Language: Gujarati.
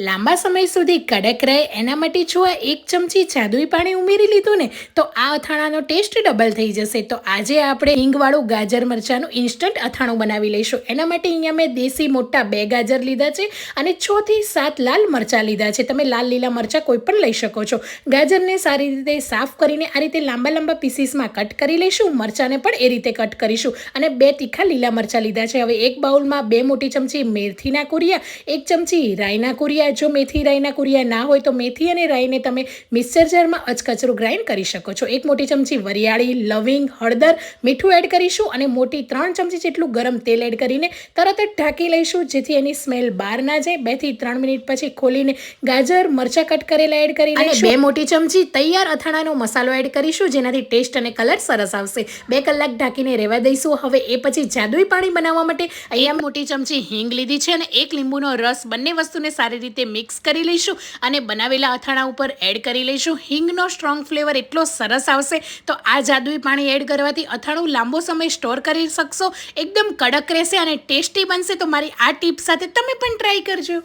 લાંબા સમય સુધી કડક રહે એના માટે જો આ 1 ચમચી જાદુઈ પાણી ઉમેરી લીધું ને તો આ અથાણાનો ટેસ્ટ ડબલ થઈ જશે. તો આજે આપણે હિંગવાળું ગાજર મરચાંનું ઇન્સ્ટન્ટ અથાણું બનાવી લઈશું. એના માટે અહીંયા મેં દેશી મોટા 2 ગાજર લીધા છે અને 6 થી 7 લાલ મરચાં લીધા છે. તમે લાલ લીલા મરચાં કોઈ પણ લઈ શકો છો. ગાજરને સારી રીતે સાફ કરીને આ રીતે લાંબા લાંબા પીસીસમાં કટ કરી લઈશું. મરચાંને પણ એ રીતે કટ કરીશું અને 2 તીખા લીલા મરચાં લીધા છે. હવે એક બાઉલમાં 2 મોટી ચમચી મેથીના કુરિયા, 1 ચમચી રાઈના કુરિયા. જો મેથી રાઈના કુરિયા ના હોય તો મેથી અને રાઈને તમે મિક્સર જારમાં અચકચરું ગ્રાઇન્ડ કરી શકો છો. 1 મોટી ચમચી વરિયાળી, લવિંગ, હળદર, મીઠું એડ કરીશું અને મોટી 3 ચમચી જેટલું ગરમ તેલ એડ કરીને તરત જ ઢાંકી લઈશું જેથી એની સ્મેલ બહાર ના જાય. 2 થી 3 મિનિટ પછી ખોલીને ગાજર મરચાં કટ કરેલા એડ કરી લઈશું અને 2 મોટી ચમચી તૈયાર અથાણાનો મસાલો એડ કરીશું જેનાથી ટેસ્ટ અને કલર સરસ આવશે. 2 કલાક ઢાંકીને રહેવા દઈશું. હવે એ પછી જાદુઈ પાણી બનાવવા માટે અહીંયા મોટી ચમચી હિંગ લીધી છે અને 1 લીંબુનો રસ, બંને વસ્તુને સારી રીતે મિક્સ કરી લઈશું અને બનાવેલા અથાણા ઉપર એડ કરી લઈશું. હિંગનો સ્ટ્રોંગ ફ્લેવર એટલો સરસ આવશે તો આ જાદુઈ પાણી એડ કરવાથી અથાણું લાંબો સમય સ્ટોર કરી શકશો. એકદમ કડક રહેશે અને ટેસ્ટી બનશે. તો મારી આ ટીપ સાથે તમે પણ ટ્રાય કરજો.